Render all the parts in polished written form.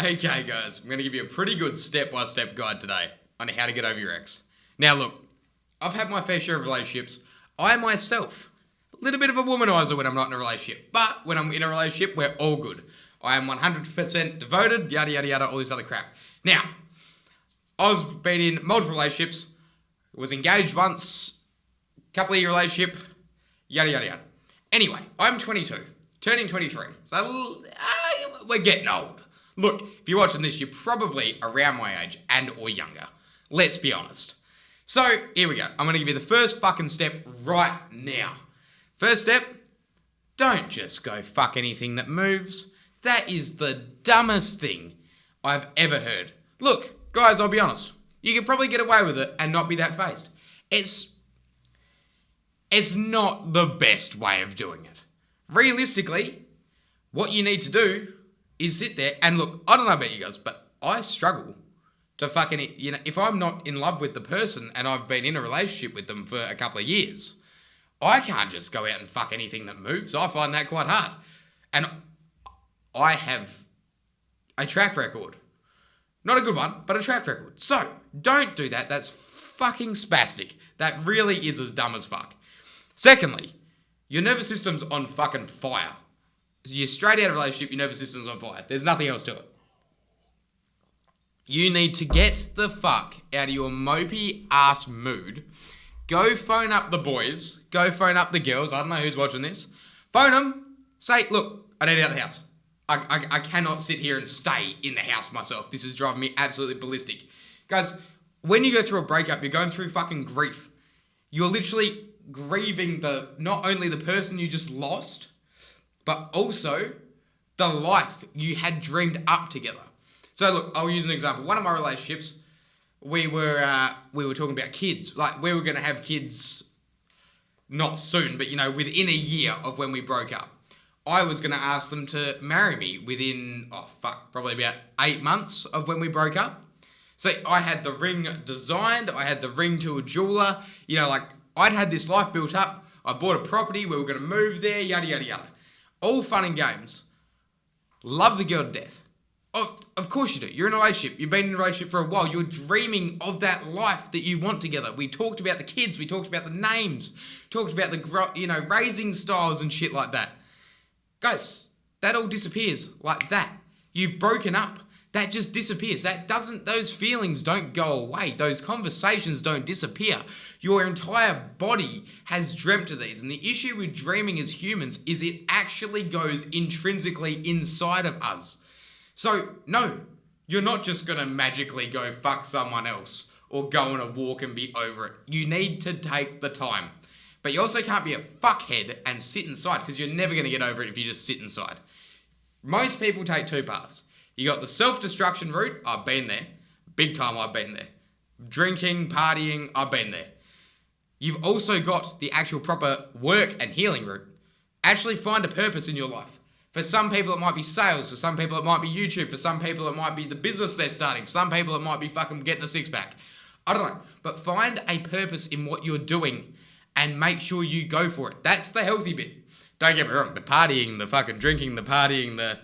Okay, guys, I'm going to give you a pretty good step-by-step guide today on how to get over your ex. Now, look, I've had my fair share of relationships. I myself, a little bit of a womanizer when I'm not in a relationship, but when I'm in a relationship, we're all good. I am 100% devoted, yada, yada, yada, all this other crap. Now, I've been in multiple relationships, was engaged once, couple of year relationship, yada, yada, yada. Anyway, I'm 22, turning 23, so we're getting old. Look, if you're watching this, you're probably around my age and or younger. Let's be honest. So, here we go. I'm going to give you the first fucking step right now. First step, don't just go fuck anything that moves. That is the dumbest thing I've ever heard. Look, guys, I'll be honest. You can probably get away with it and not be that phased. It's not the best way of doing it. Realistically, what you need to do is sit there and look, I don't know about you guys, but I struggle to fucking, if I'm not in love with the person and I've been in a relationship with them for a couple of years, I can't just go out and fuck anything that moves. I find that quite hard. And I have a track record. Not a good one, but a track record. So, don't do that. That's fucking spastic. That really is as dumb as fuck. Secondly, your nervous system's on fucking fire. You're straight out of a relationship, your nervous system's on fire. There's nothing else to it. You need to get the fuck out of your mopey ass mood. Go phone up the boys. Go phone up the girls. I don't know who's watching this. Phone them. Say, look, I need out of the house. I cannot sit here and stay in the house myself. This is driving me absolutely ballistic. Guys, when you go through a breakup, you're going through fucking grief. You're literally grieving not only the person you just lost, but also the life you had dreamed up together. So look, I'll use an example. One of my relationships, we were talking about kids. Like, we were going to have kids not soon, but within a year of when we broke up. I was going to ask them to marry me within, probably about 8 months of when we broke up. So I had the ring designed, I had the ring to a jeweler, I'd had this life built up, I bought a property, we were going to move there, yada, yada, yada. All fun and games. Love the girl to death. Of course you do. You're in a relationship. You've been in a relationship for a while. You're dreaming of that life that you want together. We talked about the kids. We talked about the names. Talked about the raising styles and shit like that. Guys, that all disappears like that. You've broken up. That just disappears. Those feelings don't go away. Those conversations don't disappear. Your entire body has dreamt of these. And the issue with dreaming as humans is it actually goes intrinsically inside of us. So, no, you're not just going to magically go fuck someone else or go on a walk and be over it. You need to take the time. But you also can't be a fuckhead and sit inside, because you're never going to get over it if you just sit inside. Most people take two paths. You got the self-destruction route. I've been there. Big time, I've been there. Drinking, partying, I've been there. You've also got the actual proper work and healing route. Actually find a purpose in your life. For some people, it might be sales. For some people, it might be YouTube. For some people, it might be the business they're starting. For some people, it might be fucking getting a six-pack. I don't know. But find a purpose in what you're doing and make sure you go for it. That's the healthy bit. Don't get me wrong. The partying, the fucking drinking, the partying, the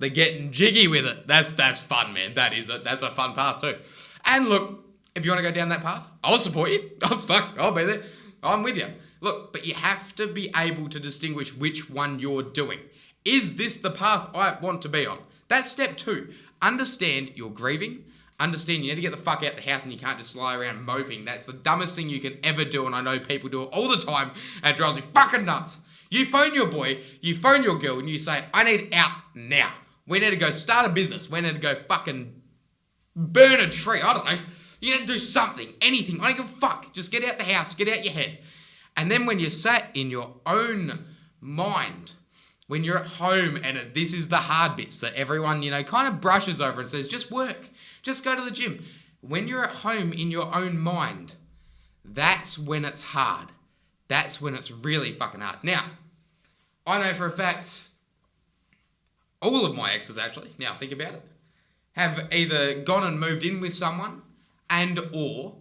getting jiggy with it. That's fun, man. That's a fun path too. And look, if you want to go down that path, I'll support you. Oh, fuck. I'll be there. I'm with you. Look, but you have to be able to distinguish which one you're doing. Is this the path I want to be on? That's step 2. Understand you're grieving. Understand you need to get the fuck out the house and you can't just lie around moping. That's the dumbest thing you can ever do, and I know people do it all the time, and it drives me fucking nuts. You phone your boy, you phone your girl, and you say, I need out now. We need to go start a business. We need to go fucking burn a tree. I don't know. You need to do something, anything. I don't give a fuck. Just get out the house, get out your head. And then when you're sat in your own mind, when you're at home, and this is the hard bits that everyone, kind of brushes over and says, just work, just go to the gym. When you're at home in your own mind, that's when it's hard. That's when it's really fucking hard. Now, I know for a fact, all of my exes actually, now think about it, have either gone and moved in with someone and or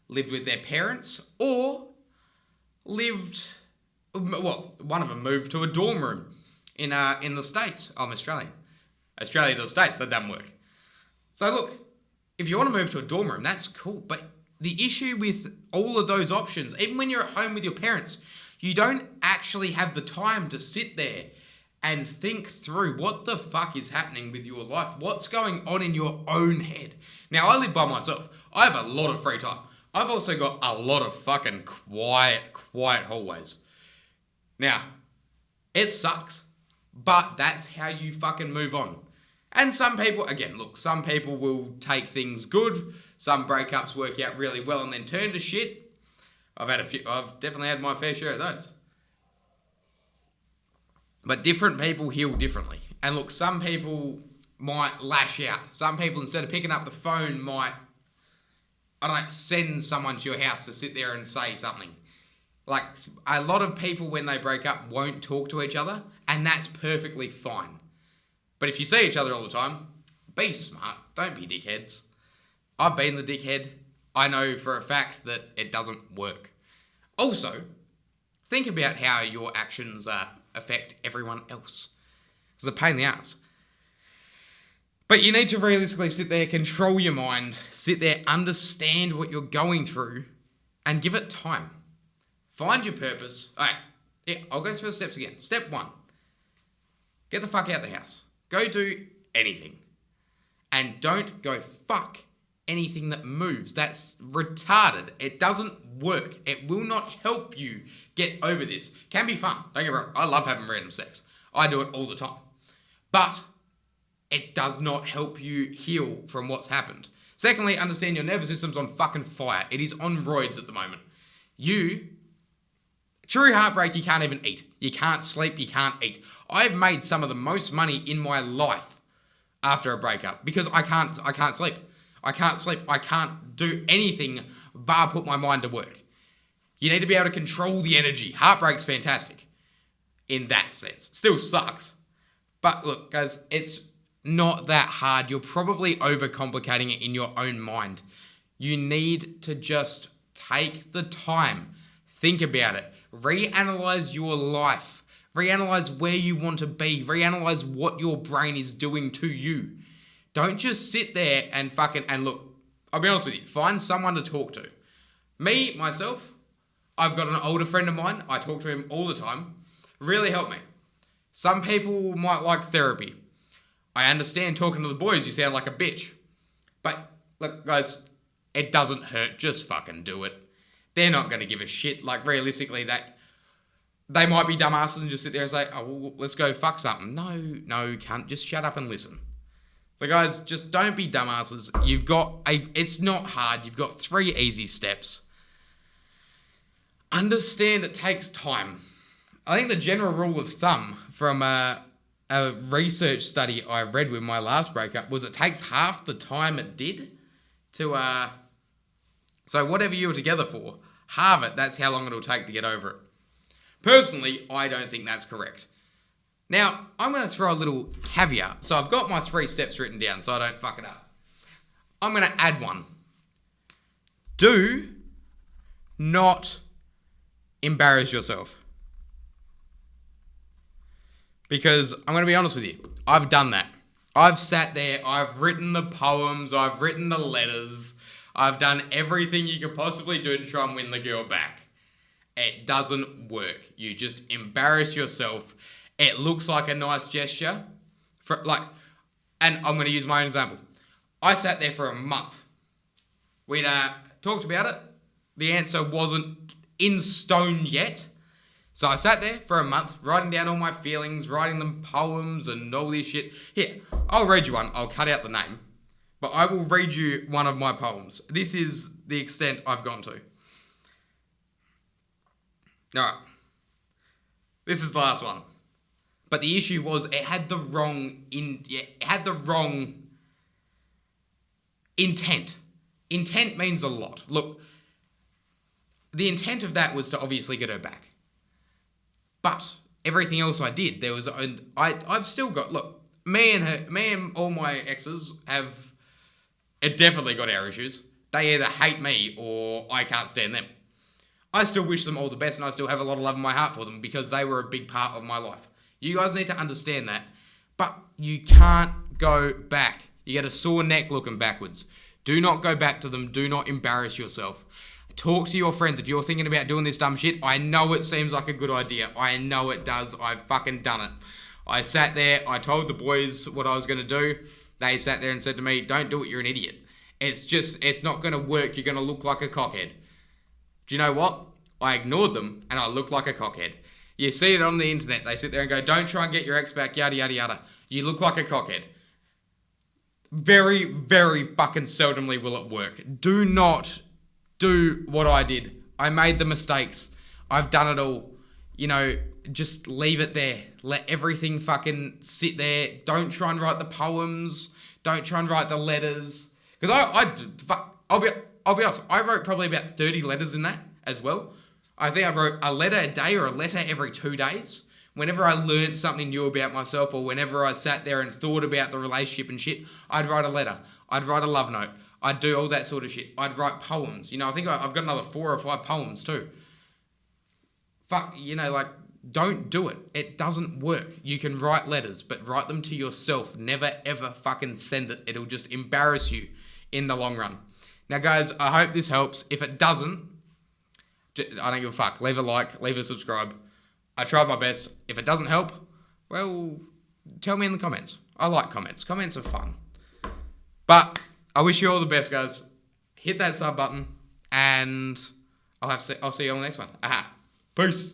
lived with their parents or one of them moved to a dorm room in the States. I'm Australian. Australia to the States, that doesn't work. So look, if you want to move to a dorm room, that's cool. But the issue with all of those options, even when you're at home with your parents, you don't actually have the time to sit there and think through what the fuck is happening with your life. What's going on in your own head? Now, I live by myself. I have a lot of free time. I've also got a lot of fucking quiet hallways. Now, it sucks, but that's how you fucking move on. And some people, again, look, some people will take things good. Some breakups work out really well and then turn to shit. I've definitely had my fair share of those. But different people heal differently. And look, some people might lash out. Some people, instead of picking up the phone, might, send someone to your house to sit there and say something. Like, a lot of people, when they break up, won't talk to each other, and that's perfectly fine. But if you see each other all the time, be smart. Don't be dickheads. I've been the dickhead. I know for a fact that it doesn't work. Also, think about how your actions affect everyone else. It's a pain in the ass. But you need to realistically sit there, control your mind, sit there, understand what you're going through, and give it time. Find your purpose. All right, yeah, I'll go through the steps again. Step 1, get the fuck out of the house. Go do anything. And don't go fuck anything that moves. That's retarded. It doesn't work. It will not help you get over this. Can be fun. Don't get me wrong. I love having random sex. I do it all the time. But it does not help you heal from what's happened. Secondly, understand your nervous system's on fucking fire. It is on roids at the moment. True heartbreak, you can't even eat. You can't sleep, you can't eat. I've made some of the most money in my life after a breakup because I can't sleep. I can't sleep. I can't do anything bar put my mind to work. You need to be able to control the energy. Heartbreak's fantastic in that sense. Still sucks. But look, guys, it's not that hard. You're probably overcomplicating it in your own mind. You need to just take the time, think about it, reanalyze your life, reanalyze where you want to be, reanalyze what your brain is doing to you. Don't just sit there and look, I'll be honest with you, find someone to talk to. Me, myself, I've got an older friend of mine, I talk to him all the time, really helped me. Some people might like therapy. I understand talking to the boys, you sound like a bitch. But look, guys, it doesn't hurt, just fucking do it. They're not going to give a shit. Like, realistically, that they might be dumbasses and just sit there and say, oh, well, let's go fuck something. No, cunt, just shut up and listen. So guys, just don't be dumbasses. It's not hard. You've got 3 easy steps. Understand it takes time. I think the general rule of thumb from a research study I read with my last breakup was it takes half the time it did to, so whatever you were together for, halve it, that's how long it'll take to get over it. Personally, I don't think that's correct. Now, I'm going to throw a little caveat. So I've got my 3 steps written down so I don't fuck it up. I'm going to add one. Do not embarrass yourself. Because I'm going to be honest with you, I've done that. I've sat there, I've written the poems, I've written the letters, I've done everything you could possibly do to try and win the girl back. It doesn't work. You just embarrass yourself. It looks like a nice gesture. And I'm going to use my own example. I sat there for a month. We'd talked about it. The answer wasn't in stone yet. So I sat there for a month, writing down all my feelings, writing them poems and all this shit. Here, I'll read you one. I'll cut out the name. But I will read you one of my poems. This is the extent I've gone to. Alright. This is the last one. But the issue was it had the wrong intent. Intent means a lot. Look, the intent of that was to obviously get her back. But everything else I did, I've still got, look, me and all my exes have definitely got our issues. They either hate me or I can't stand them. I still wish them all the best and I still have a lot of love in my heart for them because they were a big part of my life. You guys need to understand that. But you can't go back. You get a sore neck looking backwards. Do not go back to them. Do not embarrass yourself. Talk to your friends. If you're thinking about doing this dumb shit, I know it seems like a good idea. I know it does. I've fucking done it. I sat there. I told the boys what I was going to do. They sat there and said to me, don't do it. You're an idiot. It's not going to work. You're going to look like a cockhead. Do you know what? I ignored them and I looked like a cockhead. You see it on the internet. They sit there and go, don't try and get your ex back, yada, yada, yada. You look like a cockhead. Very, very fucking seldomly will it work. Do not do what I did. I made the mistakes. I've done it all. You know, just leave it there. Let everything fucking sit there. Don't try and write the poems. Don't try and write the letters. Because I'll be honest, I wrote probably about 30 letters in that as well. I think I wrote a letter a day or a letter every 2 days. Whenever I learned something new about myself or whenever I sat there and thought about the relationship and shit, I'd write a letter. I'd write a love note. I'd do all that sort of shit. I'd write poems. You know, I think I've got another 4 or 5 poems too. Don't do it. It doesn't work. You can write letters, but write them to yourself. Never, ever fucking send it. It'll just embarrass you in the long run. Now, guys, I hope this helps. If it doesn't, I don't give a fuck. Leave a like, leave a subscribe. I tried my best. If it doesn't help, well, tell me in the comments. I like comments. Comments are fun. But I wish you all the best, guys. Hit that sub button, and I'll see you on the next one. Aha. Peace.